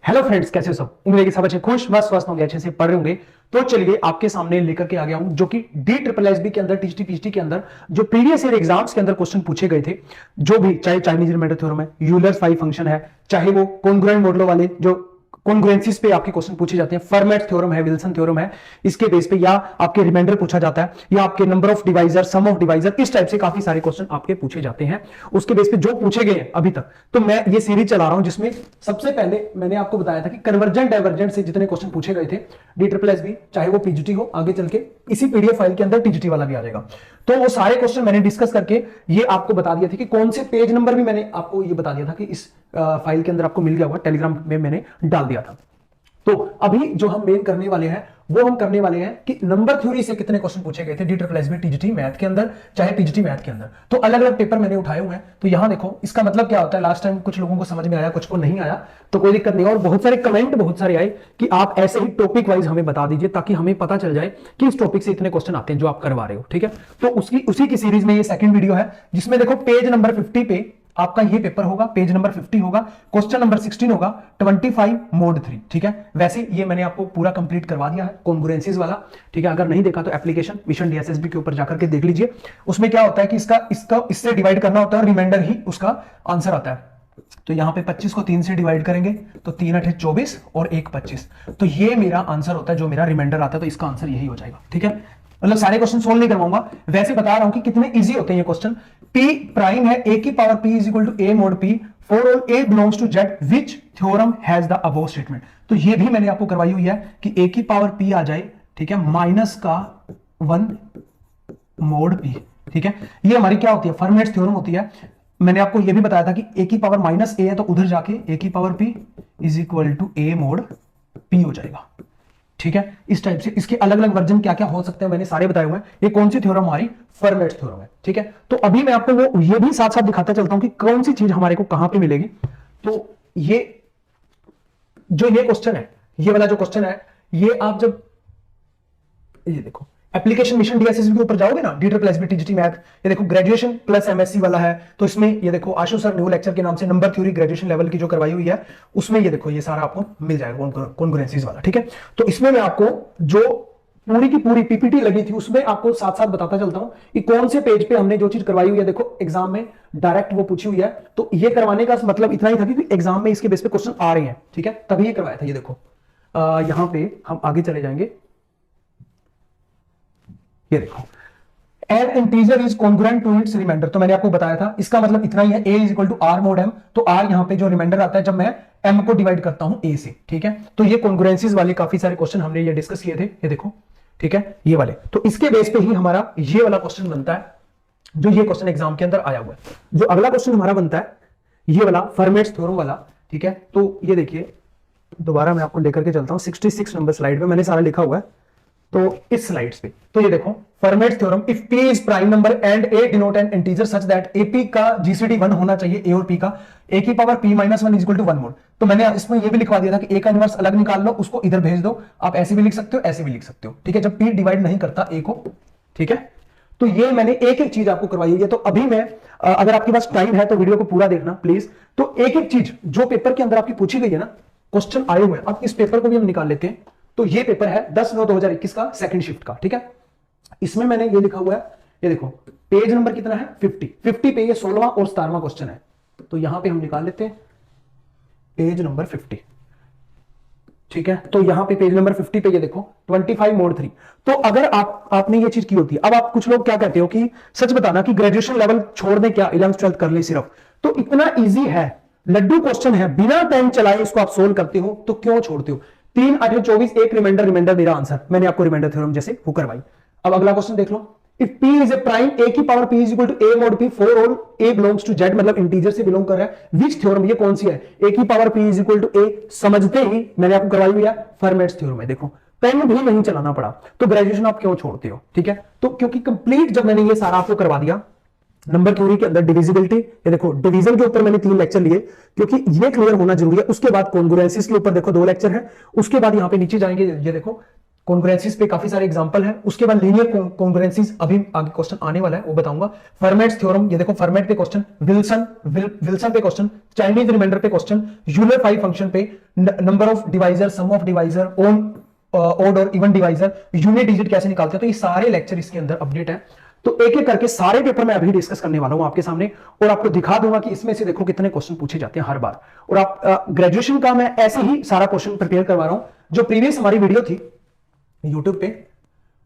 Hello friends, कैसे हो सब। उम्मीद है कि सब अच्छे खुश मस्त स्वस्थ होंगे, अच्छे से पढ़ रहे होंगे। तो चलिए आपके सामने लेकर के आ गया हूं जो कि डी ट्रिपल एस बी के अंदर टीजीटी पीजीटी के अंदर जो प्रीवियस ईयर एग्जाम्स के अंदर क्वेश्चन पूछे गए थे, जो भी चाहे चाइनीज रिमाइंडर थ्योरम है, यूलर्स फाइव फंक्शन है, चाहे वो कॉन्ग्रुएंट मॉडलों वाले जो कॉन्ग्रुएंसीज पे आपके क्वेश्चन पूछे जाते हैं, फर्मेट थ्योरम है, विल्सन थ्योरम है, इसके बेस पे या आपके रिमाइंडर पूछा जाता है, या आपके number of divisor, sum of divisor, इस टाइप से काफी सारे क्वेश्चन आपके पूछे जाते हैं। उसके बेस पे जो पूछे गए हैं अभी तक, तो मैं ये सीरीज चला रहा हूं जिसमें सबसे पहले मैंने आपको बताया था कि कन्वर्जेंट डाइवर्जेंट से जितने क्वेश्चन पूछे गए थे डी ट्रिपल एस बी, चाहे वो पीजीटी हो, आगे चल के इसी पीडीएफ फाइल के अंदर टीजीटी वाला भी आ जाएगा। तो वो सारे क्वेश्चन मैंने डिस्कस करके ये आपको बता दिया था कि कौन से पेज नंबर भी मैंने आपको ये बता दिया था कि इस फाइल के अंदर आपको मिल गया होगा, टेलीग्राम में मैंने डाल दिया था। तो अभी जो हम मेन करने वाले हैं वो हम करने वाले हैं कि नंबर थ्योरी से कितने क्वेश्चन पूछे गए थे D triple S B TGT math के अंदर, चाहे पीजीटी मैथ के अंदर। तो अलग अलग पेपर मैंने उठाए हुए हैं। तो यहां देखो, इसका मतलब क्या होता है, लास्ट टाइम कुछ लोगों को समझ में आया, कुछ को नहीं आया, तो कोई दिक्कत नहीं। और बहुत सारे कमेंट बहुत सारे आए कि आप ऐसे ही टॉपिक वाइज हमें बता दीजिए ताकि हमें पता चल जाए कि इस टॉपिक से इतने क्वेश्चन आते हैं जो आप करवा रहे हो। ठीक है, तो उसी की सीरीज में ये सेकंड वीडियो है जिसमें देखो पेज नंबर 50 पे आपका ये पेपर होगा, पेज नंबर 50 होगा, क्वेश्चन नंबर 16 होगा, 25 मोड 3। ठीक है, वैसे ये मैंने आपको पूरा कंप्लीट करवा दिया है कॉन्ग्रुएंसीज वाला। ठीक है, अगर नहीं देखा तो एप्लीकेशन मिशन डीएसएसबी के ऊपर जाकर के देख लीजिए। उसमें क्या होता है कि इसका इससे डिवाइड करना होता है और रिमाइंडर ही उसका आंसर आता है। तो यहां पे 25 को 3 से डिवाइड करेंगे तो 3 8 24 और 1 25, तो ये मेरा आंसर होता है, जो मेरा रिमाइंडर आता है। तो इसका आंसर यही हो जाएगा। ठीक है, मतलब सारे क्वेश्चन सोल्व नहीं करवाऊंगा, वैसे बता रहा हूं कि कितने इजी होते हैं ये क्वेश्चन। P प्राइम है a की power p is equal to a mod p for all a belongs to z which theorem has the above statement. तो ये भी मैंने आपको करवाई हुई है कि a की पावर p आ जाए, ठीक है, माइनस का 1 मोड p। ठीक है, ये हमारी क्या होती है, फर्मेट थ्योरम होती है। मैंने आपको ये भी बताया था कि a की पावर माइनस a है तो उधर जाके a की power p is equal to a mod p हो जाएगा। ठीक है, इस टाइप से इसके अलग अलग वर्जन क्या क्या हो सकते हैं मैंने सारे बताए हुए हैं। ये कौन सी थ्योरम, हमारी फर्मेट थ्योरम है। ठीक है, तो अभी मैं आपको वो ये भी साथ साथ दिखाता चलता हूं कि कौन सी चीज हमारे को कहां पे मिलेगी। तो ये क्वेश्चन है, ये वाला जो क्वेश्चन है, ये आप जब ये देखो एप्लीकेशन मिशन डीएसएसबी के ऊपर जाओगे ना, D triple S B TGT math, ये देखो ग्रेजुएशन प्लस एमएससी वाला है। तो इसमें ये देखो आशु सर न्यू लेक्चर के नाम से नंबर थ्योरी ग्रेजुएशन लेवल की जो करवाई हुई है, उसमें ये देखो ये सारा आपको मिल जाएगा कॉन्ग्रुएंसीज वाला। ठीक है, तो इसमें मैं आपको जो पूरी की पूरी पीपीटी लगी थी उसमें आपको साथ साथ बताता चलता हूं कि कौन से पेज पे हमने जो चीज करवाई हुई है। देखो एग्जाम में डायरेक्ट वो पूछी हुई है, तो ये करवाने का मतलब इतना ही था कि एग्जाम में इसके बेस पे क्वेश्चन आ रहे हैं। ठीक है, तभी ये करवाया था। ये देखो यहां पे हम आगे चले जाएंगे, ये देखो an integer is congruent to its remainder. तो मैंने आपको बताया था, इसका मतलब इतना ही है, a is equal to R mod m। तो r यहां पे जो रिमाइंडर आता है जब मैं m को डिवाइड करता हूं a से। ठीक है, तो ये कॉन्ग्रुएंसीज वाले काफी सारे क्वेश्चन हमने ये डिस्कस किए थे, ये देखो। ठीक है, ये वाले, तो इसके बेस पे ही हमारा ये वाला क्वेश्चन बनता है, जो ये क्वेश्चन एग्जाम के अंदर आया हुआ है। जो अगला क्वेश्चन हमारा बनता है ये वाला फर्मेट थ्योरम वाला। ठीक है, तो ये देखिए, दोबारा मैं आपको लेकर के चलता हूं 66 नंबर स्लाइड में मैंने सारा लिखा हुआ है, तो इस स्लाइड्स पे। तो ये देखो Fermat theorem, if p is prime number and a denote an integer such that ap का जीसीडी 1 होना चाहिए, a और p का, a की power p minus 1 is equal to 1 mod. तो मैंने इसमें ये भी लिखवा दिया था कि a का इनवर्स अलग निकाल लो, उसको इधर भेज दो। आप ऐसे भी लिख सकते हो, ऐसे भी लिख सकते हो। ठीक है, जब p डिवाइड नहीं करता a को। ठीक है, तो ये मैंने एक एक चीज आपको करवाई है। तो अभी मैं अगर आपके पास टाइम है तो वीडियो को पूरा देखना प्लीज। तो एक एक चीज जो पेपर के अंदर आपकी पूछी गई है ना, क्वेश्चन आए हुए हैं, अब इस पेपर को भी हम निकाल लेते हैं। तो ये पेपर है 10/9/2021 का सेकंड शिफ्ट का। ठीक है, इसमें मैंने ये लिखा हुआ है, ये देखो पेज नंबर कितना है, 50 पे ये 16वां और 17वां क्वेश्चन है। तो यहां पे हम निकाल लेते हैं पेज नंबर 50। ठीक है, तो यहां पे पेज नंबर 50 पे ये देखो 25 मोड 3। तो अगर आपने ये चीज की होती है, अब आप कुछ लोग क्या कहते हो कि सच बताना कि ग्रेजुएशन लेवल छोड़ दें क्या, 11th 12th कर ले सिर्फ। तो इतना इजी है, लड्डू क्वेश्चन है, बिना टाइम चलाए इसको आप सोल्व करते हो, तो क्यों छोड़ते हो। 3 8 24 एक रिमाइंडर मेरा आंसर, मैंने आपको रिमाइंडर थ्योरम जैसे वो करवाई। अब अगला क्वेश्चन देख लो, if p is a prime a की power p is equal to a mod p for all a belongs to z, मतलब इंटीजर से बिलोंग कर रहा है, विच थ्योरम, ये कौन सी है, a की power p is equal to a। समझते ही मैंने आपको करवाई हुई है फर्मेट थ्योरम है। देखो पेन भी नहीं चलाना पड़ा, तो ग्रेजुएशन आप क्यों छोड़ते हो। ठीक है, तो क्योंकि कंप्लीट जब मैंने ये सारा आपको करवा दिया, नंबर थ्योरी के अंदर डिविजिबिलिटी, ये देखो डिवीजन के ऊपर मैंने 3 लेक्चर लिए क्योंकि ये क्लियर होना जरूरी है। उसके बाद कॉन्ग्रुएंसीज के ऊपर देखो 2 लेक्चर है। उसके बाद यहां पे नीचे जाएंगे, ये देखो कॉन्ग्रुएंसीज पे काफी सारे एग्जांपल हैं। उसके बाद लीनियर कॉन्ग्रुएंसीज अभी आगे क्वेश्चन आने वाला है, वो बताऊंगा। फर्मेट्स थ्योरम, ये देखो फर्मेट पे क्वेश्चन, विल्सन पे क्वेश्चन, चाइनीज रिमाइंडर पे क्वेश्चन, यूलर 5 फंक्शन पे, number of divisor, sum of divisor, odd और इवन डिवाइजर, यूनिट डिजिट कैसे निकालते हैं, तो ये सारे लेक्चर इसके अंदर अपडेट है। तो एक एक करके सारे पेपर मैं अभी डिस्कस करने वाला हूं आपके सामने, और आपको दिखा दूंगा कि इसमें से देखो कितने क्वेश्चन पूछे जाते हैं हर बार। और आप ग्रेजुएशन का मैं ऐसे ही सारा क्वेश्चन प्रिपेयर करवा रहा हूं। जो प्रीवियस हमारी वीडियो थी यूट्यूब पे,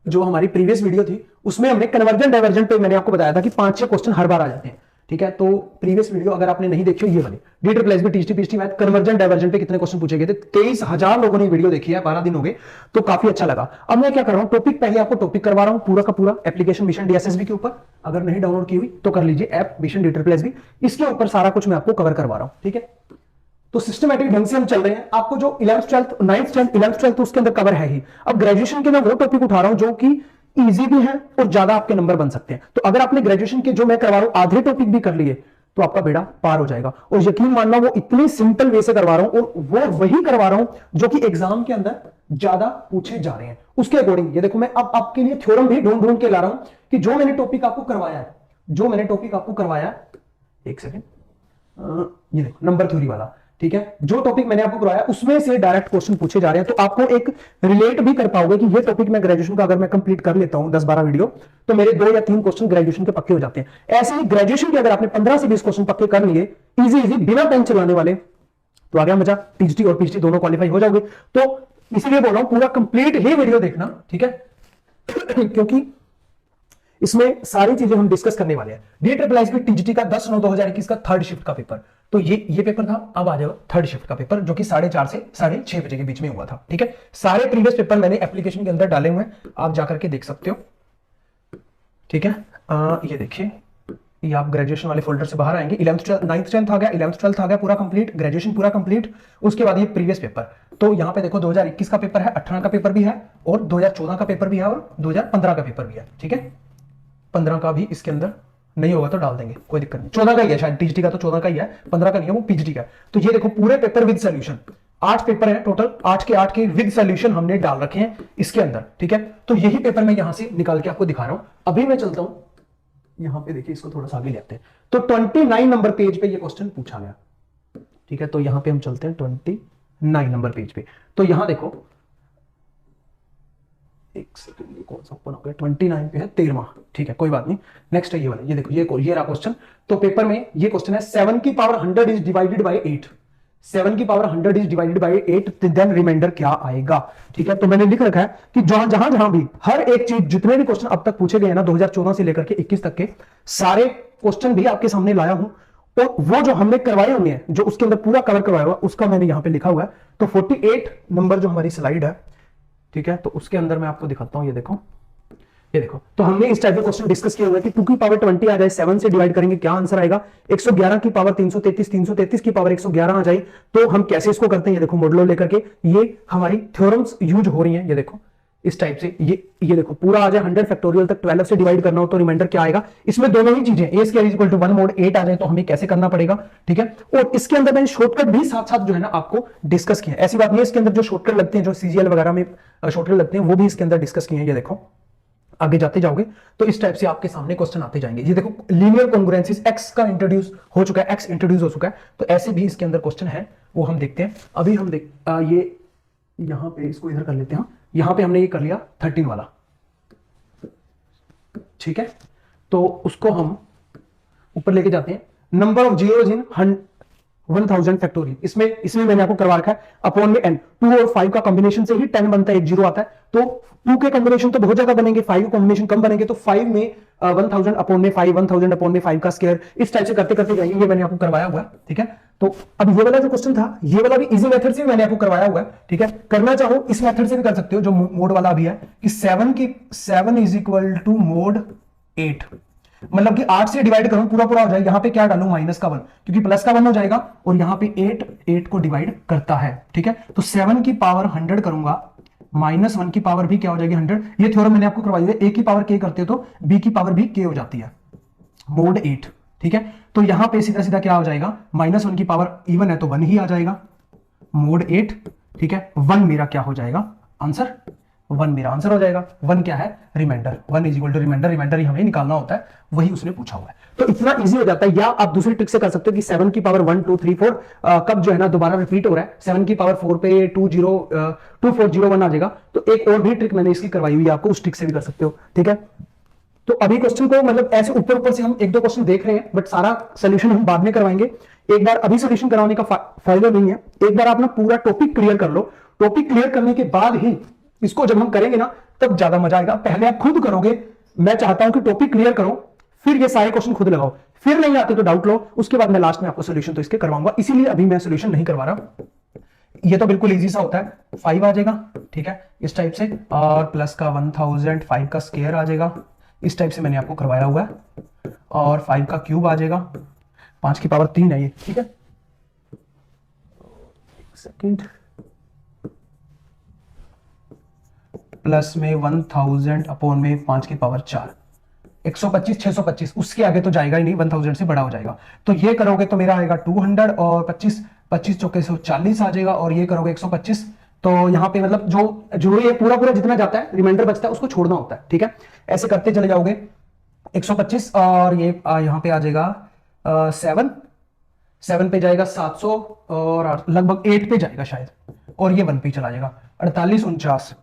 जो हमारी प्रीवियस वीडियो थी, उसमें हमने कन्वर्जन डाइवर्जन पे मैंने आपको बताया था कि 5-6 क्वेश्चन हर बार आ जाते हैं, ठीक है। तो प्रीवियस वीडियो अगर आपने नहीं देखी हो, ये वाली DSSS TGT PhD math conversion diversion पे कितने क्वेश्चन पूछे गए थे, 23,000 लोगों ने वीडियो देखी है, 12 दिन हो गए, तो काफी अच्छा लगा। अब मैं क्या कर रहा हूं, टॉपिक पहले आपको टॉपिक करवा रहा हूं पूरा का पूरा एप्लीकेशन मिशन DSSB के ऊपर। अगर नहीं डाउनलोड की हुई तो कर लीजिए ऐप मिशन DSSB, इसके ऊपर सारा कुछ मैं आपको कवर करवा रहा हूं, ठीक है। तो सिस्टमैटिक ढंग से हम चल रहे हैं। आपको जो 11th 12th 9th 10th 11th 12th उसके अंदर कवर है ही। अब ग्रेजुएशन के मैं वो टॉपिक उठा रहा हूं जो कि इजी भी है और ज्यादा आपके नंबर बन सकते हैं। तो अगर आपने ग्रेजुएशन के जो मैं करवा रहा हूं आधे टॉपिक भी कर लिए तो आपका बेड़ा पार हो जाएगा। और यकीन मानना वो इतनी सिंपल वे से करवा रहा हूं, और वो वही करवा रहा हूं जो कि एग्जाम के अंदर ज्यादा पूछे जा रहे हैं उसके अकॉर्डिंग। ये देखो मैं अब आपके लिए थ्योरम भी ढूंढ ढूंढ के ला रहा हूं कि जो मैंने टॉपिक आपको करवाया है, एक सेकेंड, ये देखो नंबर थ्योरी वाला, ठीक है। जो टॉपिक मैंने आपको करवाया उसमें से डायरेक्ट क्वेश्चन पूछे जा रहे हैं, तो आपको एक रिलेट भी कर पाओगे कि ये टॉपिक मैं ग्रेजुएशन का अगर मैं कंप्लीट कर लेता हूं 10-12 वीडियो, तो मेरे 2 या 3 क्वेश्चन ग्रेजुएशन के पक्के हो जाते हैं। ऐसे ही ग्रेजुएशन के अगर आपने 15 से 20 क्वेश्चन पक्के कर लिए इजी बिना पेन चलाने वाले, तो आ गया मजा, टीजीटी और पीएचडी दोनों क्वालिफाई हो जाओगे। तो इसीलिए बोल रहा हूं पूरा कंप्लीट ही वीडियो देखना, ठीक है क्योंकि इसमें सारी चीजें हम डिस्कस करने वाले हैं। DSSB टीजीटी का 10/9/2021 का थर्ड शिफ्ट का पेपर, तो ये पेपर था। अब आ जाएगा थर्ड शिफ्ट का पेपर जो कि 4:30 से 6:30 बजे के बीच में हुआ था, ठीक है। सारे प्रीवियस पेपर मैंने एप्लीकेशन के अंदर डाले हुए हैं, आप जाकर के देख सकते हो, ठीक है। ये देखिए, ये आप ग्रेजुएशन वाले फोल्डर से बाहर आएंगे, 9th 10th आ गया, 11th 12th आ गया पूरा कंप्लीट, ग्रेजुएशन पूरा कंप्लीट। उसके बाद ये प्रीवियस पेपर, तो यहां पे देखो 2021 का पेपर है, 18 का पेपर भी है, और 2014 का पेपर भी है, और 2015 का पेपर भी है, ठीक है। 15 का भी इसके अंदर नहीं होगा तो डाल देंगे, कोई दिक्कत नहीं। 14 का ही है शायद, टीजीटी का तो 14 का ही है, 15 का नहीं है, वो पीजीटी का है। तो ये देखो पूरे पेपर विद सॉल्यूशन, 8 पेपर है टोटल, 8 के विद सॉल्यूशन हमने डाल रखे हैं इसके अंदर, ठीक है। तो यही पेपर मैं यहां से निकाल के आपको दिखा रहा हूं। अभी मैं चलता हूं, यहां पे देखिए, इसको थोड़ा सा आगे लेते हैं। तो 29 नंबर पेज पे ये क्वेश्चन पूछा गया, ठीक है। तो यहां पे हम चलते हैं 29 नंबर पेज पे। तो यहां देखो, एक सेकंड, ये कौन सा ओपन हो गया, 29 पे है 13वां, ठीक है, कोई बात नहीं। नेक्स्ट है ये वाला, ये देखो, ये रहा क्वेश्चन। तो पेपर में ये क्वेश्चन है 7 की पावर 100 इज डिवाइडेड बाय 8, 7 की power 100 is divided by 8, then remainder क्या आएगा, ठीक है। तो मैंने लिख रखा है कि जहां भी हर एक चीज, जितने भी क्वेश्चन अब तक पूछे गए हैं ना 2014 से लेकर के 21 तक के, सारे क्वेश्चन भी आपके सामने लाया हूं। तो वो जो हमने करवाए हुए हैं, जो उसके अंदर पूरा कवर करवाया हुआ, उसका मैंने यहां पे लिखा हुआ है। तो 48 नंबर जो हमारी स्लाइड है, ठीक है, तो उसके अंदर मैं आपको दिखाता हूं, ये देखो। तो हमने इस टाइप के क्वेश्चन डिस्कस किए हुए हैं कि 2 की पावर 20 आ जाए, 7 से डिवाइड करेंगे, क्या आंसर आएगा। 111 की पावर 333, 333 की पावर 111 आ जाए तो हम कैसे इसको करते हैं, ये देखो मॉडलो लेकर के, ये हमारी थ्योरम्स यूज हो रही हैं, ये देखो इस टाइप से। ये देखो पूरा आ जाए 100 फैक्टोरियल तक 12 से डिवाइड करना हो तो रिमाइंडर क्या आएगा। इसमें दोनों ही चीजें a square equal to 1 mod 8 आ जाए तो हमें कैसे करना पड़ेगा, ठीक है। और इसके अंदर मैंने शॉर्टकट भी साथ साथ जो है ना आपको डिस्कस किया। ऐसी बात नहीं है, इसके अंदर जो शॉर्टकट लगते हैं, जो सीजीएल वगैरह में शॉर्टकट लगते हैं, वो भी इसके अंदर डिस्कस किए हैं। ये देखो आगे जाते जाओगे तो इस टाइप से आपके सामने क्वेश्चन आते जाएंगे। ये देखो लीनियर कॉन्ग्रुएंसीज, एक्स का इंट्रोड्यूस हो चुका है, एक्स इंट्रोड्यूस हो चुका है, तो ऐसे भी इसके अंदर क्वेश्चन है, वो हम देखते हैं। अभी हम ये यहां पे इसको इधर कर लेते हैं। यहां पे हमने ये कर लिया 13 वाला, ठीक है। तो उसको हम ऊपर लेके जाते हैं। Number of zeros in 1000 factorial, इसमें मैंने आपको करवा रखा है अपॉन में n, 2 और 5 का कॉम्बिनेशन से ही 10 बनता है, एक जीरो आता है। तो 2 के कॉम्बिनेशन तो बहुत ज्यादा बनेंगे, 5 के कॉम्बिनेशन कम बनेंगे, तो 5 में 1000 अपॉन में 5, 1000 अपॉन में 5 का स्क्वायर, इस टाइप से करते करते जाएंगे। ये मैंने आपको करवाया हुआ है, ठीक है। तो अब ये वाला जो क्वेश्चन था, ये वाला भी इजी मेथड से भी मैंने आपको करवाया हुआ है, ठीक है। करना चाहो इस मेथड से भी कर सकते हो, जो मोड वाला भी है कि 7 इज इक्वल टू मोड 8, मतलब कि 8 से डिवाइड करूं पूरा पूरा हो जाए, यहां पे क्या डालूं माइनस का 1, क्योंकि प्लस का 1 हो जाएगा, और यहां पे 8 को डिवाइड करता है, ठीक है। तो 7 की पावर 100 करूंगा, माइनस 1 की पावर भी क्या हो जाएगी 100। ये थ्योरम मैंने आपको करवाई है, a की पावर k करते हो तो b की पावर भी k हो जाती है, मोड 8, ठीक है। तो यहां पे सीधा सीधा क्या हो जाएगा, माइनस 1 की पावर इवन है तो 1 ही आ जाएगा, मोड 8, ठीक है। 1 मेरा क्या हो जाएगा आंसर, 1 मेरा आंसर हो जाएगा। 1 क्या है? Reminder. 1 is equal to reminder, reminder ही हमें निकालना होता है, वही उसने पूछा हुआ है। तो इतना इजी हो जाता है। या आप दूसरी ट्रिक से कर सकते हो कि 7 की पावर 1 2 3 4 कब जो है ना दोबारा रिपीट हो रहा है, 7 की पावर 4 पे 2401 आ जाएगा। तो एक और भी ट्रिक मैंने इसकी करवाई हुई है आपको, उस ट्रिक से भी कर सकते हो, ठीक है। तो अभी क्वेश्चन को मतलब ऐसे ऊपर ऊपर से हम एक दो क्वेश्चन देख रहे हैं, बट सारा सोल्यूशन हम बाद में करवाएंगे। एक बार अभी सोल्यूशन कराने का फायदा नहीं है, एक बार आप ना पूरा टॉपिक क्लियर कर लो। टॉपिक क्लियर करने के बाद ही इसको जब हम करेंगे ना तब ज्यादा मजा आएगा। पहले आप खुद करोगे, मैं चाहता हूं कि टॉपिक क्लियर करो, फिर ये सारे क्वेश्चन खुद लगाओ, फिर नहीं आते तो डाउट लो, उसके बाद मैं लास्ट में आपको सोल्यूशन तो इसके करवाऊंगा। इसीलिए अभी मैं सोल्यूशन नहीं करवा रहा। ये तो बिल्कुल इजी सा होता है, 5 आ जाएगा, ठीक है, इस टाइप से, और प्लस का 1000, 5 का स्क्वायर आ जाएगा, इस टाइप से मैंने आपको करवाया हुआ है, और 5 का क्यूब आ जाएगा, 5 की पावर 3 है ये, ठीक है। सेकंड, प्लस में 1000 अपॉन में 5 की पावर 4, 125, 625, उसके आगे तो जाएगा ही नहीं, 1000 से बड़ा हो जाएगा। तो ये करोगे तो मेरा आएगा 200, और 25 25 चौके 140 आ जाएगा, और ये करोगे 125। तो यहाँ पे मतलब जो जरूरी है पूरा पूरा जितना जाता है रिमाइंडर बचता है उसको छोड़ना होता है, ठीक है। ऐसे करते चले जाओगे 125, और ये यहाँ पे आ जाएगा 7 पे जाएगा 700, और लगभग 8 पे जाएगा शायद, और ये 1 पे चला जाएगा 48, 49,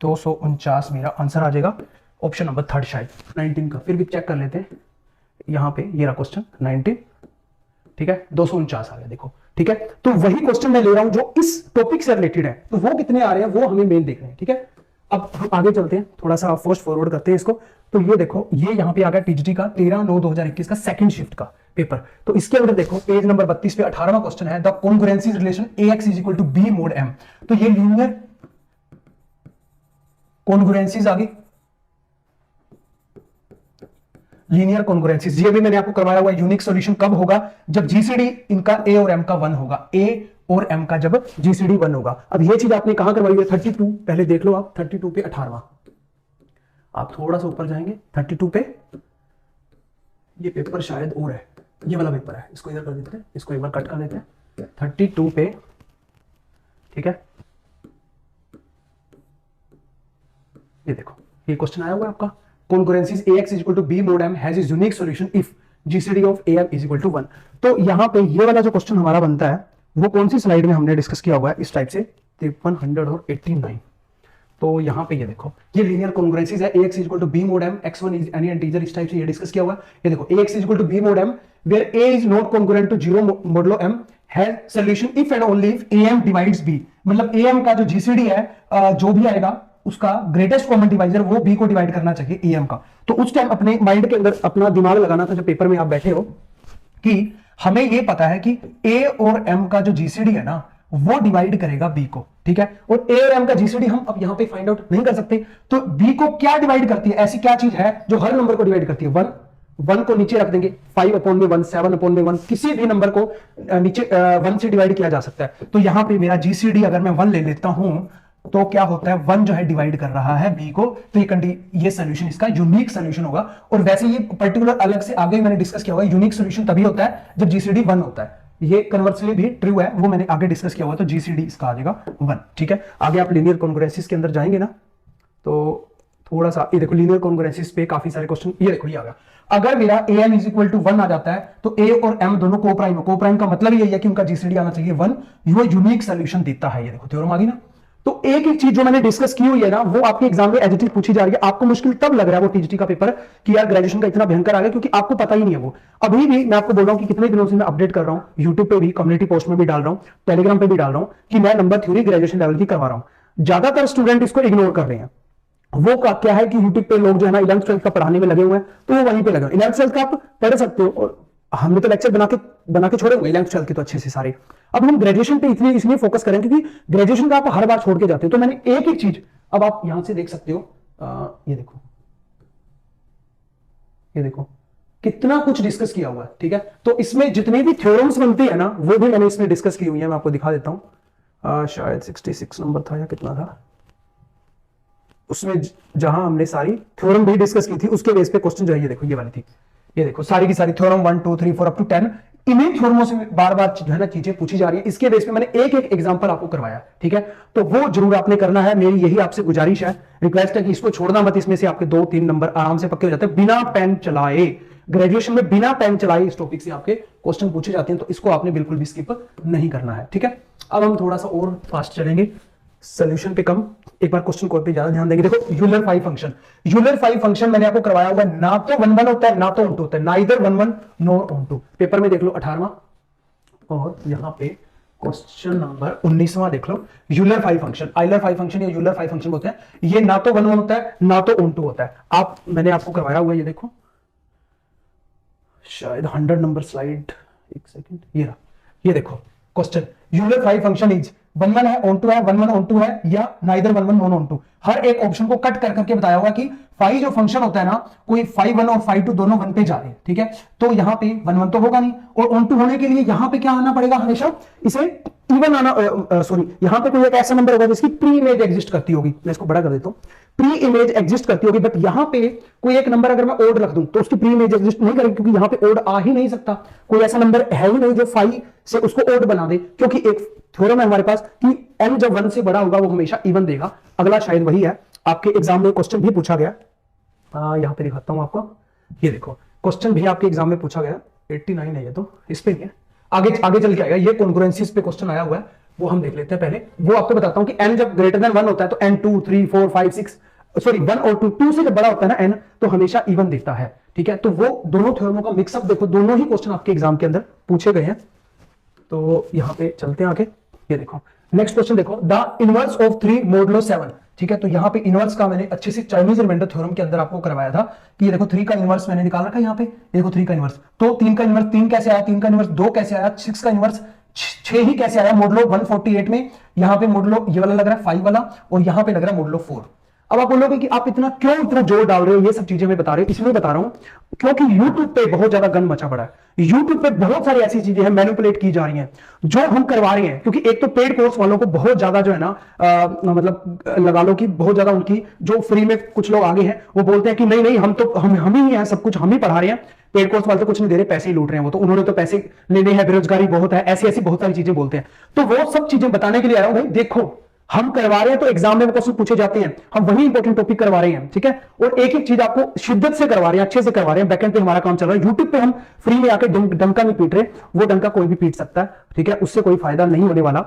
249 मेरा आंसर आ जाएगा। ऑप्शन नंबर 3 शायद 19 का, फिर भी चेक कर लेते हैं। यहाँ पे ये रहा क्वेश्चन 19, ठीक है, 249 आ गया, देखो, ठीक है। तो वही क्वेश्चन मैं ले रहा हूं जो इस टॉपिक से रिलेटेड है, तो वो कितने आ रहे हैं वो हमें मेन देखना है, ठीक है। अब हम आगे चलते हैं, थोड़ा सा फास्ट फॉरवर्ड करते हैं इसको। तो ये देखो, ये यहाँ पे आ गया टीजीटी का 13/9/2021 का सेकंड शिफ्ट का पेपर। तो इसके अंदर देखो पेज नंबर 32 पे 18वां क्वेश्चन है, the congruences relation AX is equal to B mod M। तो ये लीनियर कॉन्ग्रुएंसीज आ गई, लीनियर कॉन्ग्रुएंसीज, ये भी मैंने आपको करवाया हुआ। यूनिक सॉल्यूशन कब होगा? जब जीसीडी इनका A और M का 1 होगा, A और M का जब जीसीडी 1 होगा। अब ये चीज आपने कहां करवाई है? 32, पहले देख लो आप, 32 पे 18वां, आप थोड़ा सा ऊपर जाएंगे 32 पे, ये पेपर शायद और है, ये वाला पेपर है, इसको इधर कर देते हैं, इसको एक बार कट कर देते हैं 32 पे, ठीक है। ये देखो, ये क्वेश्चन आया हुआ है आपका, congruencies AX is equal to B mod M has a unique solution if GCD of AM is equal to 1। तो यहां पे ये वाला जो क्वेश्चन हमारा बनता है वो कौन सी स्लाइड में हमने डिस्कस किया हुआ है इस टाइप से, 5389। तो यहां पे ये देखो, ये लीनियर कॉन्ग्रुएंसीज है, AX is equal to B mod M, X1 is any integer, इस टाइप से ये डिस्कस किया हुआ है। ये देखो AX is equal to B mod M where A is not congruent to 0 modulo M has solution if and only if AM divides B। मतलब AM का जो GCD है जो भी आएगा उसका ग्रेटेस्ट कॉमन डिवाइजर वो बी को डिवाइड करना चाहिए एम का। तो उस टाइम अपने माइंड के अंदर अपना दिमाग लगाना था जब पेपर में आप बैठे हो कि हमें ये पता है कि ए और एम का जो जीसीडी है ना वो डिवाइड करेगा बी को, ठीक है। और ए और एम का जीसीडी हम अब यहां पे फाइंड आउट नहीं कर सकते, तो बी को क्या डिवाइड करती है, ऐसी क्या चीज है जो हर नंबर को डिवाइड करती है? 1 को नीचे रख देंगे, 5/1, 7/1, किसी भी नंबर को नीचे 1 से डिवाइड किया जा सकता है। तो यहां पे मेरा जीसीडी अगर मैं 1 ले लेता हूं तो क्या होता है, 1 जो है डिवाइड कर रहा है बी को, तो ये सोल्यूशन इसका यूनिक सोल्यूशन होगा। और वैसे ये पर्टिकुलर अलग से आगे मैंने डिस्कस किया हुआ है, यूनिक सोल्यूशन तभी होता है जब जीसीडी 1 होता है। ये कन्वर्सली भी ट्रू है, वो मैंने आगे डिस्कस किया हुआ, तो जीसीडी इसका आ जाएगा 1, ठीक है। आगे आप लीनियर कॉन्ग्रुएंसीज के अंदर जाएंगे ना, तो थोड़ा सा ये देखो लीनियर कॉन्ग्रुएंसीज पे काफी सारे क्वेश्चन, ये देखो ये आ गया। अगर मेरा AM इज इक्वल टू 1 आ जाता है तो A और M दोनों कोप्राइम है, कोप्राइम का मतलब यही है कि उनका जीसीडी आना चाहिए 1, ये यूनिक सोल्यूशन देता है। ये देखो थ्योरम आ गई ना। तो एक एक चीज जो मैंने डिस्कस की हुई है ना वो आपके एग्जाम में एज इट इज पूछी जा रही है। आपको मुश्किल तब लग रहा है वो टीजीटी का पेपर कि यार ग्रेजुएशन का इतना भयंकर आ गया, क्योंकि आपको पता ही नहीं है वो। अभी भी मैं आपको बोल रहा हूं कि कितने दिनों से मैं अपडेट कर रहा हूं, यूट्यूब पे भी, कम्युनिटी पोस्ट में भी डाल रहा हूं, टेलीग्राम पे भी डाल रहा हूं कि मैं नंबर थ्योरी ग्रेजुएशन लेवल की करवा रहा हूं। ज्यादातर स्टूडेंट इसको इग्नोर कर रहे हैं। वो क्या है कि यूट्यूब पे लोग जो है ना 11th 12th का पढ़ाने में लगे हुए हैं, तो वो वहीं पे लगे। 11th 12th का आप पढ़ सकते हो, और हमने तो लेक्चर बना के छोड़े हुए 11th 12th के तो अच्छे से सारे। अब हम ग्रेजुएशन पे इसलिए फोकस करें क्योंकि ग्रेजुएशन का आप हर बार छोड़ के जाते हो। तो मैंने एक एक चीज, अब आप यहां से देख सकते हो, ये देखो, ये देखो कितना कुछ डिस्कस किया हुआ है, ठीक है। तो इसमें जितने भी थ्योरम्स बनते हैं ना वो भी मैंने इसमें डिस्कस की हुई है। मैं आपको दिखा देता हूं, शायद 66 नंबर था या कितना था, उसमें जहां हमने सारी थ्योरम भी डिस्कस की थी उसके बेस पे क्वेश्चन जो है ये देखो ये वाली थी। ये देखो सारी की सारी थ्योरम 1 2 3 4 अप टू 10 इन्हीं थ्योरमों से बार बार जो है ना चीजें पूछी जा रही है, इसके बेस पे मैंने एक एक एग्जांपल आपको करवाया, ठीक है। तो वो जरूर आपने करना है, मेरी यही आपसे गुजारिश है, रिक्वेस्ट है कि इसको छोड़ना मत, इसमें से आपके 2-3 नंबर आराम से पक्के हो जाते हैं बिना पेन चलाए। ग्रेजुएशन में बिना पेन चलाए इस टॉपिक से आपके क्वेश्चन पूछे जाते हैं, तो इसको आपने बिल्कुल भी स्किप नहीं करना है, ठीक है। अब हम थोड़ा सा और फास्ट चलेंगे, सोल्यूशन पे कम, एक बार क्वेश्चन कोड पे ज्यादा ध्यान देंगे। देखो Euler five function, Euler five function मैंने आपको करवाया हुआ है, ना तो 1 1 होता है ना तो ऑन टू होता है, ना इधर 1 1 नो ऑन टू। पेपर में देख लो 18वां, और यहां पे क्वेश्चन नंबर 19वां देख लो, Euler five function, Euler phi function या यूलर फाइव फंक्शन होता है, ये ना तो 1 1 होता है ना तो ऑन टू होता है। आप मैंने आपको करवाया हुआ है, ये देखो शायद 100 नंबर स्लाइड, एक सेकंड, ये रहा, ये देखो question, Euler five function is 1 1 है ऑन टू है, 1 1 ऑन टू है, या नाइदर 1 1 नॉन ऑन टू। हर एक ऑप्शन को कट कर करके बताया हुआ कि फाइव जो फंक्शन होता है ना, कोई 5 1 और 5 2 दोनों 1 पे जा रहे हैं, ठीक है। तो यहां पे 1 1 तो होगा नहीं, और ऑन टू होने के लिए यहां पे क्या आना पड़ेगा, हमेशा इसे इवन आना, सॉरी यहां पे कोई एक ऐसा नंबर होगा जिसकी प्री इमेज एग्जिस्ट करती होगी, मैं इसको बड़ा कर देता हूं, प्री इमेज एग्जिस्ट करती होगी, बट यहां पे कोई एक नंबर अगर मैं ओड रख दूं तो उसकी प्री इमेज एग्जिस्ट नहीं करेगी, क्योंकि यहां पे ओड आ ही नहीं सकता, कोई ऐसा नंबर है ही नहीं जो 5 से उसको ओड बना दे, क्योंकि एक थ्योरम है हमारे पास कि n जब 1 से बड़ा होगा वो हमेशा इवन देगा। अगला शायद वही है, आपके एग्जाम में क्वेश्चन भी पूछा गया, यहां पे दिखाता हूं आपको, ये देखो क्वेश्चन भी आपके एग्जाम में पूछा गया, 89 है ये, तो इस पे नहीं है, आगे आगे चल के आएगा, ये कॉन्ग्रुएंसीज पे क्वेश्चन आया हुआ है, वो हम देख लेते हैं पहले। वो आपको बताता हूं कि n जब ग्रेटर देन 1 होता है तो n 2 3 4 5 6, सॉरी 1 और 2 से जब बड़ा होता है ना n, तो हमेशा इवन देता है, ठीक है। तो वो दोनों थ्योरमों का मिक्सअप देखो, दोनों ही क्वेश्चन आपके एग्जाम के अंदर पूछे गए हैं। तो यहां पे चलते हैं आगे, ये देखो नेक्स्ट क्वेश्चन देखो, द इनवर्स ऑफ 3 मॉडुलो 7, ठीक है। तो यहां पे इनवर्स का मैंने अच्छे से चाइनीज रिमाइंडर थ्योरम के अंदर आपको करवाया था कि ये देखो 3 का इनवर्स मैंने निकाल रखा है यहाँ पे, ये देखो 3 का इनवर्स, तो 3 का इनवर्स 3 कैसे आया, 3 का इनवर्स 2 कैसे आया, 6 का इनवर्स 6 ही कैसे आया, मॉडुलो 148 में, यहां पे मॉडुलो ये वाला लग रहा है 5 वाला, और यहां पे लग रहा है मॉडुलो 4। अब आप बोलोगे कि आप इतना क्यों इतना जोर डाल रहे हो, ये सब चीजें मैं बता रहे हो, इसलिए बता रहा हूं क्योंकि YouTube पे बहुत ज्यादा गन मचा पड़ा है, YouTube पे बहुत सारी ऐसी चीजें हैं मैनिपुलेट की जा रही हैं जो हम करवा रहे हैं, क्योंकि एक तो पेड कोर्स वालों को बहुत ज्यादा जो है ना मतलब लगा लो कि बहुत ज्यादा उनकी जो फ्री में कुछ लोग आगे हैं वो बोलते हैं कि नहीं नहीं हम ही हैं, सब कुछ हम ही पढ़ा रहे हैं, पेड कोर्स वाले तो कुछ नहीं दे रहे, पैसे ही लूट रहे हैं, वो तो उन्होंने तो पैसे लेने हैं, बेरोजगारी बहुत है, ऐसी ऐसी बहुत सारी चीजें बोलते हैं। तो वो सब चीजें बताने के लिए आ रहा हूं भाई, देखो हम करवा रहे हैं तो एग्जाम में वो क्वेश्चन पूछे जाते हैं, हम वही इंपॉर्टेंट टॉपिक करवा रहे हैं, ठीक है। और एक एक चीज आपको शिद्दत से करवा रहे हैं, अच्छे से करवा रहे हैं, बैकएंड पे हमारा काम चल रहा है, यूट्यूब पे हम फ्री में आके डंका नहीं पीट रहे, वो डंका कोई भी पीट सकता है, ठीक है, उससे कोई फायदा नहीं होने वाला।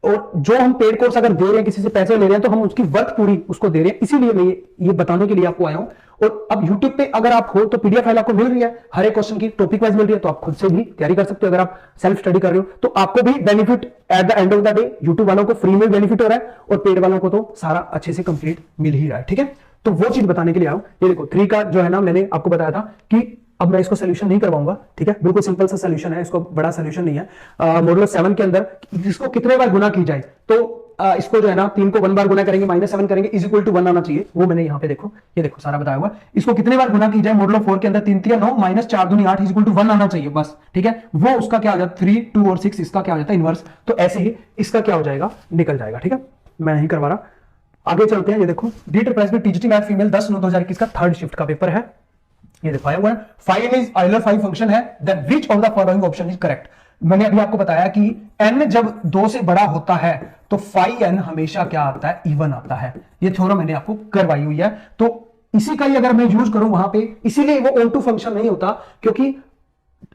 और जो हम पेड कोर्स अगर दे रहे हैं, किसी से पैसे ले रहे हैं, तो हम उसकी वर्थ पूरी उसको दे रहे हैं, इसीलिए मैं ये बताने के लिए आपको आया हूं। और अब YouTube पे अगर आप हो तो PDF फाइल आपको मिल रही है, हर एक क्वेश्चन की टॉपिक वाइज मिल रही है, तो आप खुद से भी तैयारी कर सकते हो। अगर आप सेल्फ स्टडी कर रहे हो तो आपको भी benefit at the end of the day, YouTube वालों को फ्री में बेनिफिट हो रहा है और पेड वालों को तो सारा अच्छे से कंप्लीट मिल ही रहा है, ठीक है। तो वो चीज बताने के लिए आया हूं। ये देखो 3 का जो है ना, मैंने आपको बताया था कि अब मैं इसको सोल्यूशन नहीं करवाऊंगा, ठीक है, बिल्कुल सिंपल सा सोल्यूशन है, इसको बड़ा सोल्यूशन नहीं है। मॉडुलो 7 के अंदर इसको कितने बार गुना की जाए, तो इसको जो है ना 3 को 1 बार गुना करेंगे, -7 करेंगे, इज इक्वल टू 1 आना चाहिए, वो मैंने यहाँ पे देखो, ये देखो सारा बताया हुआ। इसको कितने बार गुना की जाए, मॉडुलो 4 के अंदर 3 3 9 -4 दूनी 8 इज इक्वल टू 1 आना चाहिए बस, ठीक है। वो उसका क्या हो जाता है 3 2 और 6, इसका क्या हो जाता है इनवर्स, तो ऐसे ही इसका क्या हो जाएगा, निकल जाएगा, ठीक है। मैं नहीं करवा रहा, आगे चलते हैं। ये देखो DSSB TGT मैथ फीमेल 10/9/2021 का 3rd शिफ्ट का पेपर है, ये देखो आया हुआ है, phi is Euler phi function है, then which of the following option is correct. मैंने अभी आपको बताया कि n जब 2 से बड़ा होता है तो फाइव n हमेशा क्या आता है, इवन आता है, ये थ्योरम मैंने आपको करवाई हुई है। तो इसी का ही अगर मैं यूज करूं वहां पे, इसीलिए वो ऑन टू फंक्शन नहीं होता, क्योंकि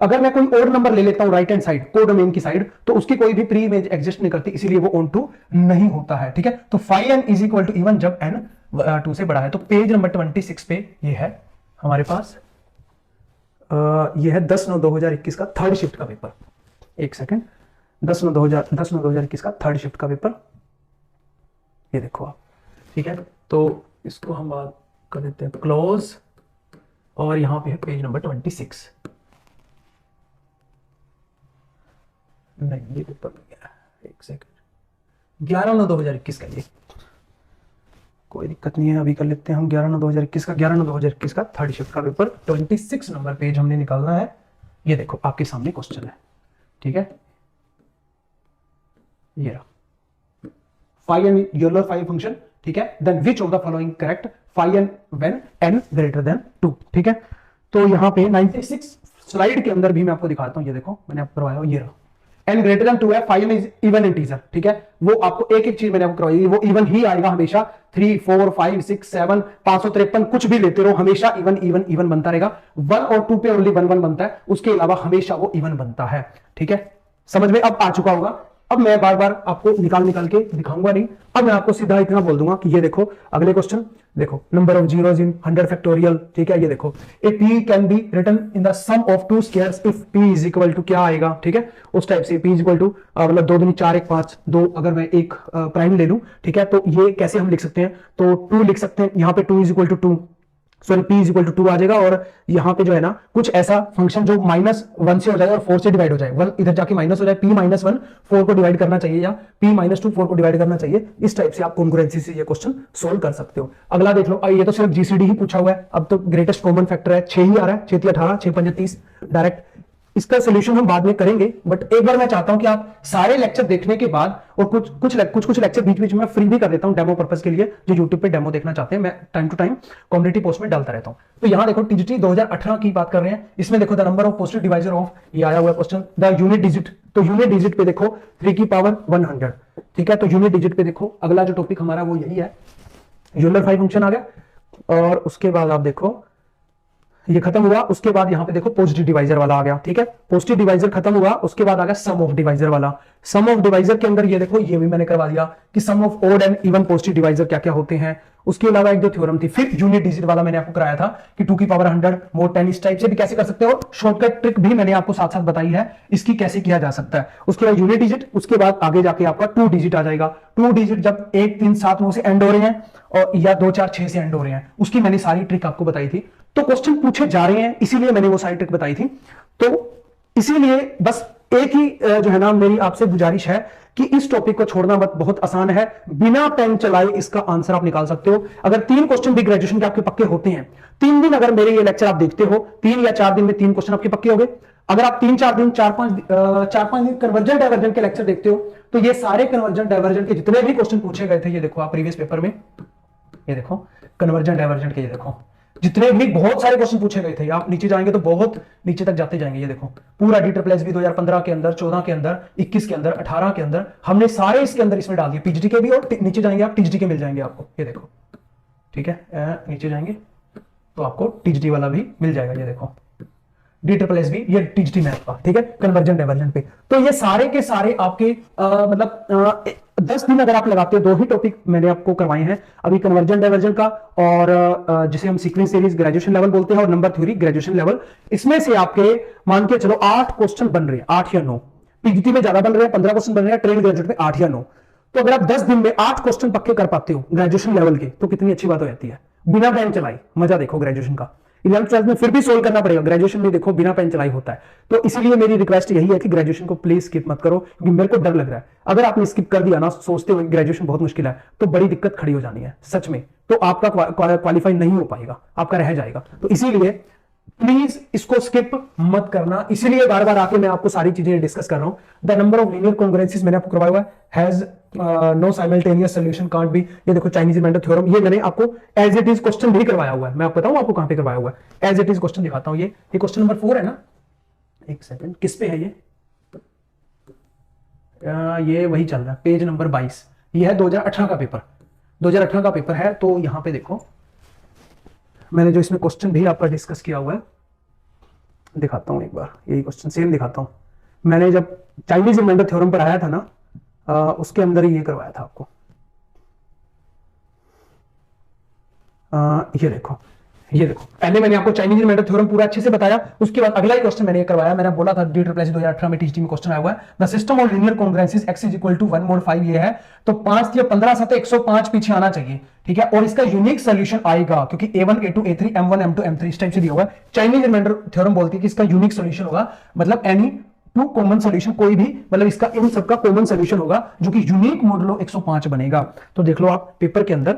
अगर मैं कोई और नंबर ले लेता हूं राइट हैंड साइड, कोडोमेन की साइड, तो उसकी कोई भी प्री इमेज एग्जिस्ट नहीं करती, इसीलिए वो ऑन टू नहीं होता है, ठीक है। तो 5n is equal to even जब n 2 से बड़ा है। तो पेज नंबर 26 पे ये है हमारे पास, ये है 10/9/2021 का 3rd शिफ्ट का पेपर, एक सेकंड, 10/9/2021 का 3rd शिफ्ट का पेपर, ये देखो आप, ठीक है। तो इसको हम बात कर देते हैं क्लोज, और यहां पे है पेज नंबर 26, नहीं ये पेपर नहीं है, एक सेकंड, 11/9/2021 का, ये कोई दिक्कत नहीं है, अभी कर लेते हैं हम 11/9/2021 का, 11/9/2021 का 3rd शिफ्ट का पेपर, 26 नंबर पेज हमने निकालना है। ये देखो आपके सामने क्वेश्चन है, ठीक है, ये रहा, five N Euler five function, ठीक है, then which of the following correct, five N when n greater than 2, ठीक है। तो यहां पे 96 स्लाइड के अंदर भी मैं आपको दिखाता हूं, ये देखो मैंने आपको करवाया ये रहा, n ग्रेटर देन 2 है, 5n इज इवन इंटीजर, ठीक है। वो आपको एक एक चीज मैंने आपको करवाई, वो इवन ही आएगा हमेशा, 3 4 5 6 7 553 कुछ भी लेते रहो, हमेशा इवन इवन इवन बनता रहेगा। 1 और 2 पे ओनली 1 1 बनता है, उसके अलावा हमेशा वो इवन बनता है, ठीक है। समझ में अब आ चुका होगा। अब मैं बार बार आपको निकाल निकाल के दिखाऊंगा नहीं, अब मैं आपको सीधा इतना बोल दूंगा कि ये देखो अगले क्वेश्चन, देखो number of zeros in 100 factorial, ठीक है। ये देखो A P can be written in the sum of two squares if P is equal to क्या आएगा, ठीक है, उस टाइप से पी इज इक्वल टू मतलब 2 दूनी 4 1 5 2, अगर मैं एक प्राइम ले लूं, ठीक है, तो ये कैसे हम लिख सकते हैं, तो 2 लिख सकते हैं, यहां पे 2 is equal to 2, sorry p is equal to 2 आ जाएगा, और यहाँ पे जो है ना कुछ ऐसा फंक्शन जो -1 से हो जाए और 4 से डिवाइड हो जाए, 1 इधर जाके माइनस हो जाए, p -1 4 को डिवाइड करना चाहिए या p -2 4 को डिवाइड करना चाहिए। इस टाइप से आप कॉन्ग्रुएंसी से ये क्वेश्चन सोल्व कर सकते हो। अगला देख लो, ये तो सिर्फ जीसीडी ही पूछा हुआ है, अब तो ग्रेटेस्ट कॉमन फैक्टर है 6 ही आ रहा है, 6 3 18 6 5 30 डायरेक्ट। इसका सोल्यूशन हम बाद में करेंगे, बट एक बार मैं चाहता हूं कि आप सारे लेक्चर देखने के बाद, और कुछ लेक्चर बीच बीच में फ्री भी कर देता हूं डेमो पर्पस के लिए, जो यूट्यूब पे डेमो देखना चाहते हैं, मैं time to time community post में डालता रहता हूं। तो यहां देखो टीजीटी 2018 की बात कर रहे हैं, इसमें देखो the number of positive divisor of, ये आया हुआ क्वेश्चन, द यूनिट डिजिट, तो यूनिट डिजिट पे देखो 3 की पावर 100, ठीक है। तो यूनिट डिजिट पे देखो अगला जो टॉपिक हमारा वो यही है, यूलर 5 फंक्शन आ गया, और उसके बाद आप देखो ये खत्म हुआ, उसके बाद यहां पे देखो पॉजिटिव डिवाइजर वाला आ गया, ठीक है। पॉजिटिव डिवाइजर खत्म हुआ, उसके बाद आ गया सम ऑफ डिवाइजर वाला। सम ऑफ डिवाइजर के अंदर ये देखो, ये भी मैंने करवा दिया कि sum of odd and even positive divisor क्या क्या होते हैं। उसके अलावा एक दो थ्योरम थी, फिर यूनिट डिजिट वाला मैंने आपको कराया था कि 2 की पावर 100 मोड 10, इस टाइप से भी कैसे कर सकते हो। शॉर्टकट ट्रिक भी मैंने आपको साथ साथ बताई है इसकी कैसे किया जा सकता है। उसके बाद यूनिट डिजिट, उसके बाद आगे जाके आपका 2 डिजिट आ जाएगा। 2 डिजिट जब 1 3 7 9 से एंड हो रहे हैं, और या 2 4 6 से एंड हो रहे हैं, उसकी मैंने सारी ट्रिक आपको बताई थी। तो क्वेश्चन पूछे जा रहे हैं, इसीलिए मैंने वो सारी ट्रिक बताई थी। तो इसीलिए बस एक ही जो है ना मेरी आपसे गुजारिश है कि इस टॉपिक को छोड़ना मत, बहुत आसान है, बिना पेन चलाए इसका आंसर आप निकाल सकते हो। अगर 3 क्वेश्चन भी ग्रेजुएशन के आपके पक्के होते हैं, 3 दिन अगर मेरे ये लेक्चर आप देखते हो, 3 या 4 दिन में 3 क्वेश्चन आपके पक्के हो गए। अगर आप 3 4 दिन 4 5 दिन कन्वर्जन डाइवर्जन के लेक्चर देखते हो, तो ये सारे कन्वर्जन डाइवर्जन के जितने भी क्वेश्चन पूछे गए थे, ये देखो आप प्रीवियस पेपर में, ये देखो कन्वर्जन डाइवर्जन के, ये देखो जितने भी बहुत सारे क्वेश्चन पूछे गए थे, आप नीचे जाएंगे तो बहुत नीचे तक जाते जाएंगे। ये देखो पूरा DSSB 2015 के अंदर, 14 के अंदर, 21 के अंदर, 18 के अंदर, हमने सारे इसके अंदर इसमें डाल दिए, पीजीटी के भी, और नीचे जाएंगे आप टीजीटी के मिल जाएंगे आपको, ये देखो, ठीक है। नीचे जाएंगे तो आपको टीजीटी वाला भी मिल जाएगा, ये देखो DSSB, ये टीजीटी मैथ का, ठीक है, कन्वर्जन डाइवर्जन पे। तो ये सारे के सारे आपके मतलब 10 दिन अगर आप लगाते हो, 2 ही टॉपिक मैंने आपको करवाए हैं अभी, कन्वर्जन डाइवर्जन का, और जिसे हम सीक्वेंस सीरीज ग्रेजुएशन लेवल बोलते हैं, और नंबर थ्योरी ग्रेजुएशन लेवल। इसमें से आपके मान के चलो 8 क्वेश्चन बन रहे हैं, 8 या 9, पीजीटी में ज्यादा बन रहे हैं, 15 क्वेश्चन बन रहे हैं, ट्रेन ग्रेजुएट में 8 या 9। तो अगर आप 10 दिन में 8 क्वेश्चन पक्के कर पाते हो ग्रेजुएशन लेवल के, तो कितनी अच्छी बात हो जाती है, बिना पेन चलाई। मजा देखो ग्रेजुएशन का, 11th 12th में फिर भी सोल्व करना पड़ेगा, ग्रेजुएशन में देखो बिना पेन चलाई होता है। तो इसीलिए मेरी रिक्वेस्ट यही है कि ग्रेजुएशन को प्लीज स्किप मत करो, क्योंकि मेरे को डर लग रहा है अगर आपने स्किप कर दिया ना, सोचते हो ग्रेजुएशन बहुत मुश्किल है, तो बड़ी दिक्कत खड़ी हो जानी है सच में, तो आपका क्वालिफाई नहीं हो पाएगा, आपका रह जाएगा। तो इसीलिए प्लीज इसको स्किप मत करना, इसीलिए बार बार आके मैं आपको सारी चीजें डिस्कस कर रहा हूं। The number of linear congruences मैंने आपको करवाया हुआ है, has no simultaneous solution can't be, ये देखो चाइनीज रिमाइंडर थ्योरम, ये मैंने आपको एज इट इज क्वेश्चन भी करवाया हुआ है। मैं आपको बताऊं आपको कहां पे करवाया हुआ है, एज इट इज क्वेश्चन दिखाता हूं। ये क्वेश्चन नंबर 4 है ना, एक सेकंड, किस पे है ये वही चल रहा है, पेज नंबर 22, ये है 2018 का पेपर, 2018 का पेपर है। तो यहां पे देखो मैंने जो इसमें क्वेश्चन भी आपका डिस्कस किया हुआ है, दिखाता हूं एक बार, यही क्वेश्चन सेम दिखाता हूं। मैंने जब चाइनीज रिमाइंडर थ्योरम पर आया था ना, उसके अंदर ही ये करवाया था आपको। ये देखो पहले मैंने आपको चाइनीज रिमाइंडर थ्योरम पूरा अच्छे से बताया, उसके बाद अगला ही क्वेश्चन मैंने करवाया। मैंने बोला था DSSB 2018 में टीजीटी में क्वेश्चन आया हुआ है, the system of linear congruences x = 1 mod 5 ये है, तो 5 या 15 7 105 पीछे आना चाहिए, ठीक है। और इसका यूनिक सोल्यूशन आएगा, क्योंकि A1 A2 A3 M1 M2 M3 इस टाइप से दिया हुआ है। चाइनीज रिमाइंडर थ्योरम बोलती है कि इसका यूनिक सोल्यूशन होगा, मतलब एनी 2 कॉमन सोल्यूशन, कोई भी, मतलब इसका इन सबका कॉमन सोल्यूशन होगा, जो कि यूनिक मॉडुलो 105 बनेगा। तो देख लो आप पेपर के अंदर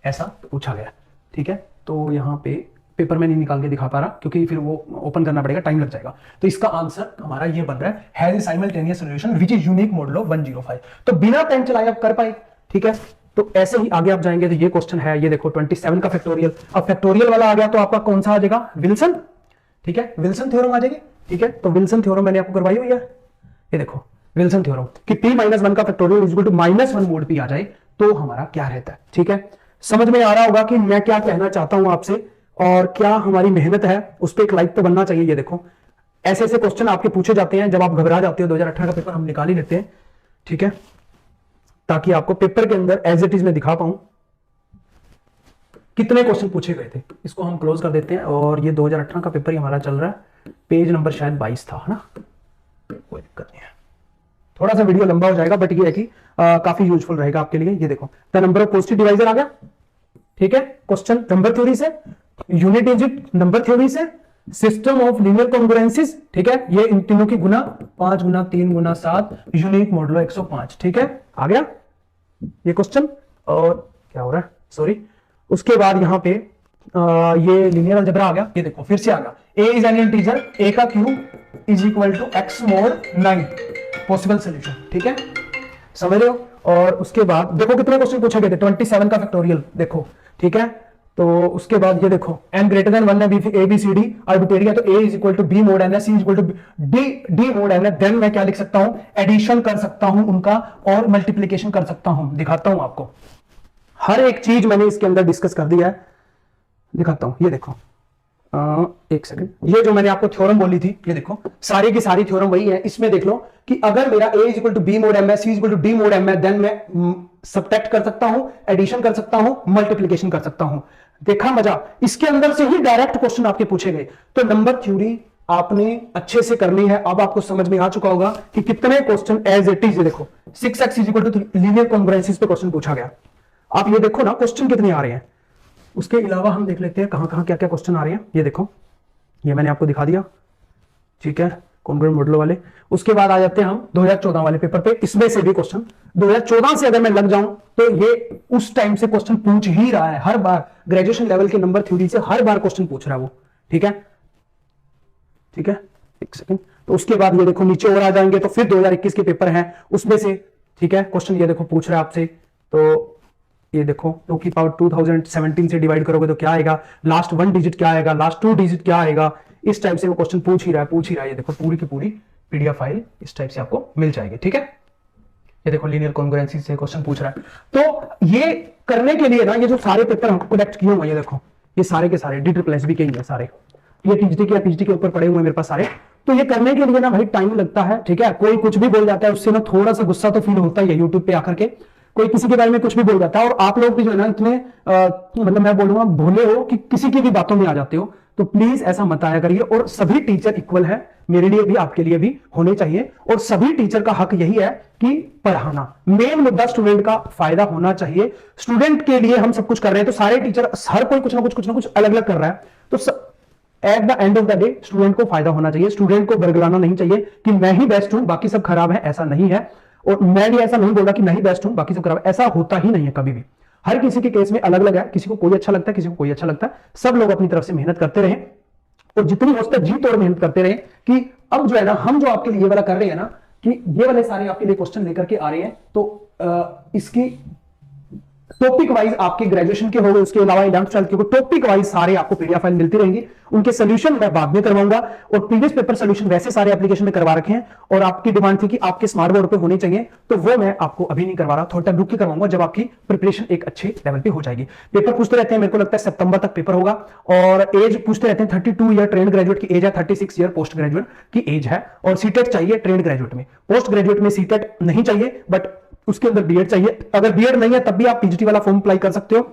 ऐसा पूछा गया, ठीक है। तो यहां पे पेपर में नहीं निकाल के दिखा पा रहा, क्योंकि फिर वो ओपन करना पड़ेगा, टाइम लग जाएगा। तो इसका आंसर हमारा ये बन रहा है, has a simultaneous solution which is unique modulo 105। तो बिना पेन चलाए आप कर पाए, ठीक है। तो ऐसे ही आगे आप जाएंगे तो ये क्वेश्चन है, ये देखो 27 का फैक्टोरियल। अब फैक्टोरियल वाला आ गया तो आपका कौन सा आ जाएगा, विल्सन, ठीक है, विल्सन थ्योरम आ जाएगी। ठीक है, तो विल्सन थ्योरम मैंने आपको करवाई हुई है, ये देखो विल्सन थ्योरम कि p-1 का factorial is equal to -1 mod p आ जाए तो हमारा क्या रहता है। ठीक है, समझ में आ रहा होगा कि मैं क्या कहना चाहता हूं आपसे और क्या हमारी मेहनत है, उस पर एक लाइक तो बनना चाहिए। ये देखो ऐसे ऐसे क्वेश्चन आपके पूछे जाते हैं जब आप घबरा जाते हो। 2018 का पेपर हम निकाल ही लेते हैं, ठीक है, ताकि आपको पेपर के अंदर एज इट इज में दिखा पाऊं कितने क्वेश्चन पूछे गए थे। इसको हम क्लोज कर देते हैं और ये 2018 का पेपर ही हमारा चल रहा है, पेज नंबर शायद 22 था, है ना, कोई दिक्कत नहीं है। थोड़ा सा वीडियो लंबा हो जाएगा बट ये है कि काफी यूजफुल रहेगा आपके लिए। ये देखो the number of positive divisor आ गया। ठीक है, क्वेश्चन नंबर थ्योरी से, यूनिट डिजिट नंबर थ्योरी से, सिस्टम ऑफ लीनियर कॉन्ग्रुएंसीज। ठीक है, ये इन तीनों की गुना 5 गुना 3 गुना 7 यूनिक मॉडुलो 105। ठीक है, आ गया ये क्वेश्चन। और क्या हो रहा है, सॉरी, उसके बाद यहां पे ये लीनियर अलजेब्रा आ गया। ये देखो फिर से आ गया, a is an integer, a का cube is equal to x mod 9 possible solution. ठीक है, समझ रहे हो। और उसके बाद देखो कितने क्वेश्चन पूछे गए थे, 27 का फैक्टोरियल देखो। ठीक है, तो उसके बाद ये देखो n ग्रेटर देन 1 है, a b c d arbitrary है, तो a is equal to b mod n है, c is equal to d mod n है। देन मैं क्या लिख सकता हूं, एडिशन कर सकता हूं उनका और मल्टीप्लीकेशन कर सकता हूं। दिखाता हूं आपको, हर एक चीज मैंने इसके अंदर डिस्कस कर दिया है, दिखाता हूं। ये देखो एक सेकंड, ये जो मैंने आपको थ्योरम बोली थी, ये देखो सारी की सारी थ्योरम वही है। इसमें देख लो कि अगर मेरा a is equal to b mod m है, c is equal to d mod m है, देन मैं सबट्रैक्ट कर सकता हूं, एडिशन कर सकता हूं, मल्टीप्लिकेशन कर सकता हूं। देखा मजा, इसके अंदर से ही डायरेक्ट क्वेश्चन आपके पूछे गए। तो नंबर थ्योरी आपने अच्छे से करनी है। अब आपको समझ में आ चुका होगा कि कितने क्वेश्चन एज इट इज, देखो 6x is equal to linear congruences पे क्वेश्चन पूछा गया। आप ये देखो ना क्वेश्चन कितने आ रहे हैं। उसके अलावा हम देख लेते हैं कहां कहां क्या क्या क्वेश्चन आ रहे हैं। ये देखो, ये मैंने आपको दिखा दिया, ठीक है, कॉन्ग्रुएंट मॉडुलो वाले। उसके बाद आ जाते हैं हम 2014 वाले पेपर पे। इसमें से भी क्वेश्चन 2014 से अगर मैं लग जाऊं तो ये उस टाइम से क्वेश्चन पूछ ही रहा है, हर बार ग्रेजुएशन लेवल के नंबर थ्योरी से हर बार क्वेश्चन पूछ रहा है वो। ठीक है, ठीक है, एक सेकंड। तो उसके बाद ये देखो नीचे और आ जाएंगे तो फिर 2021 के पेपर हैं उसमें से, ठीक है, क्वेश्चन ये देखो पूछ रहा है आपसे। तो ये देखो 2 की पावर 2017 से डिवाइड करोगे तो क्या आएगा, लास्ट 1 डिजिट क्या आएगा, लास्ट 2 डिजिट क्या आएगा, इस टाइप से वो क्वेश्चन पूछ ही रहा है। ये देखो पूरी की पूरी पीडीएफ फाइल इस टाइप से आपको मिल जाएगी। ठीक है, ये देखो लीनियर कॉन्ग्रुएंसी से क्वेश्चन पूछ रहा है। तो ये करने के लिए ना, ये जो सारे पेपर हमको कलेक्ट किए हुए, ये देखो ये सारे के सारे D+SB के ही है सारे, ये टीजीटी के ऊपर पड़े हुए हैं मेरे पास सारे। तो ये करने के लिए ना भाई टाइम लगता है। ठीक है, कोई कुछ भी बोल जाता है उससे ना थोड़ा सा गुस्सा तो फील होता ही है। यूट्यूब पे आकर के कोई किसी के बारे में कुछ भी बोल जाता है और आप लोग भी जो है ना इतने मतलब मैं बोलूंगा भोले हो कि किसी की भी बातों में आ जाते हो। तो प्लीज ऐसा मत आया करिए। और सभी टीचर इक्वल है, मेरे लिए भी आपके लिए भी होने चाहिए। और सभी टीचर का हक यही है कि पढ़ाना, मेन मुद्दा स्टूडेंट का फायदा होना चाहिए। स्टूडेंट के लिए हम सब कुछ कर रहे हैं तो सारे टीचर, हर कोई कुछ ना कुछ अलग अलग कर रहा है। तो at the end of the day student को फायदा होना चाहिए। स्टूडेंट को बरगलाना नहीं चाहिए कि मैं ही बेस्ट हूं बाकी सब खराब है, ऐसा नहीं है। और मैं भी ऐसा नहीं बोल रहा कि मैं ही बेस्ट हूं बाकी सब खराब है, ऐसा होता ही नहीं है कभी भी। हर किसी के केस में अलग अलग है, किसी को कोई अच्छा लगता है, किसी को कोई अच्छा लगता है। सब लोग अपनी तरफ से मेहनत करते रहे और जितनी हो सके जी तोड़ मेहनत करते रहे कि अब जो है ना हम जो आपके लिए ये वाला कर रहे हैं ना कि ये वाले सारे आपके लिए क्वेश्चन लेकर के आ रहे हैं। तो इसकी टॉपिक वाइज आपके ग्रेजुएशन के हो गए, उसके अलावा 11th-12th के टॉपिक वाइज सारे आपको पीडीएफ फाइल मिलती रहेंगी। उनके सोल्यूशन मैं बाद में करवाऊंगा और प्रीवियस पेपर सोल्यूशन वैसे सारे एप्लीकेशन में करवा रखे हैं और आपकी डिमांड थी कि आपके स्मार्ट बोर्ड पे होने चाहिए, तो वो मैं आपको अभी नहीं करवा रहा, थोड़ा टाइम रुक के करवाऊंगा जब आपकी प्रिपरेशन एक अच्छे लेवल पे हो जाएगी। पेपर पूछते रहते हैं, मेरे को लगता है सितंबर तक पेपर होगा। और एज पूछते रहते हैं, 32 ईयर ट्रेंड ग्रेजुएट की एज है, 36 ईयर पोस्ट ग्रेजुएट की एज है। और सीटेट चाहिए ट्रेंड ग्रेजुएट में, पोस्ट ग्रेजुएट में सीटेट नहीं चाहिए बट उसके अंदर बीएड चाहिए। अगर बीएड नहीं है तब भी आप पीजीटी वाला फॉर्म अप्लाई कर सकते हो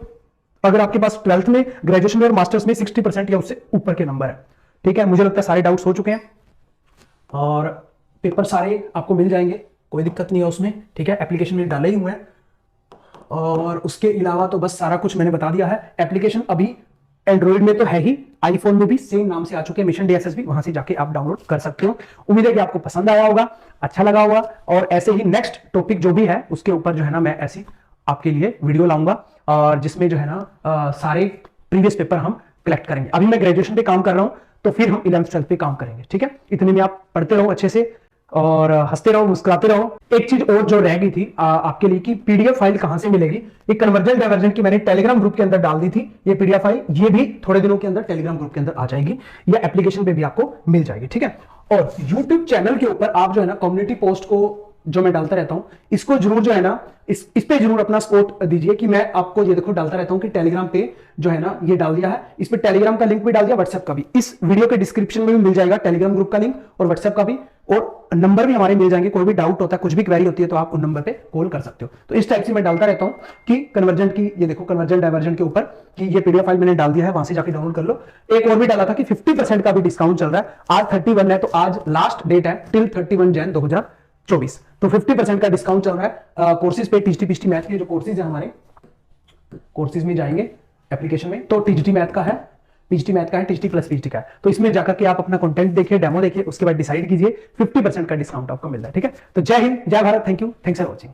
अगर आपके पास 12th में, ग्रेजुएशन में और मास्टर्स में 60% या उससे ऊपर के नंबर है। ठीक है, मुझे लगता है सारे डाउट्स हो चुके हैं और पेपर सारे आपको मिल जाएंगे, कोई दिक्कत नहीं है उसमें। ठीक है, एप्लीकेशन में डाले ही हुए हैं और उसके अलावा तो बस सारा कुछ मैंने बता दिया है। एप्लीकेशन अभी एंड्रॉइड में तो है ही, आईफोन में भी सेम नाम से आ चुके हैं, मिशन DSSB, वहां से जाके आप डाउनलोड कर सकते हो। उम्मीद है कि आपको पसंद आया होगा, अच्छा लगा होगा। और ऐसे ही नेक्स्ट टॉपिक जो भी है उसके ऊपर जो है ना मैं ऐसी आपके लिए वीडियो लाऊंगा और जिसमें जो है ना सारे प्रीवियस पेपर हम कलेक्ट करेंगे। अभी मैं ग्रेजुएशन पे काम कर रहा हूं तो फिर हम 11th-12th पे काम करेंगे। ठीक है, इतने में आप पढ़ते रहो अच्छे से, और हंसते रहो, मुस्कुराते रहो। एक चीज और जो रह गई थी आपके लिए कि पीडीएफ फाइल कहां से मिलेगी, ये कन्वर्जेंट डाइवर्जेंट की मैंने टेलीग्राम ग्रुप के अंदर डाल दी थी। ये पीडीएफ फाइल ये भी थोड़े दिनों के अंदर टेलीग्राम ग्रुप के अंदर आ जाएगी या एप्लीकेशन पे भी आपको मिल जाएगी, ठीक है। और यूट्यूब चैनल के ऊपर आप जो है ना कम्युनिटी पोस्ट को जो मैं डालता रहता हूं, इसको जरूर जो है ना इस पे जरूर अपना सपोर्ट दीजिए कि मैं आपको ये देखो डालता रहता हूं कि टेलीग्राम पे जो है ना ये डाल दिया है, इस पे टेलीग्राम का लिंक भी डाल दिया, व्हाट्सएप का भी। इस वीडियो के डिस्क्रिप्शन में भी मिल जाएगा टेलीग्राम ग्रुप का लिंक और व्हाट्सएप का भी, और नंबर भी हमारे मिल जाएंगे। कोई भी डाउट होता है, कुछ भी क्वेरी होती है तो आप उन नंबर पे कॉल कर सकते हो। तो इस टाइप से मैं डालता रहता हूं कि कन्वर्जेंट की, ये देखो कन्वर्जेंट डाइवर्जेंट के ऊपर कि ये पीडीएफ फाइल मैंने डाल दिया है, वहां से जाके डाउनलोड कर लो। एक और भी डाला था कि 50% का भी डिस्काउंट चल रहा है। आज 31 है तो आज लास्ट डेट है टिल 31 जैन 2024, तो 50% का डिस्काउंट चल रहा है कोर्सेज पे। टीजीटी पीजीटी मैथ के जो कोर्सेज है हमारे, कोर्सेज में जाएंगे एप्लीकेशन में तो टीजीटी मैथ का है, पीजीटी मैथ का है, टीजीटी प्लस पीजीटी का है। तो इसमें जाकर के आप अपना कंटेंट देखिए, डेमो देखिए, उसके बाद डिसाइड कीजिए। 50% का डिस्काउंट आपको मिल रहा है, ठीक है। तो जय हिंद, जय Bharat, thank you, thanks for watching.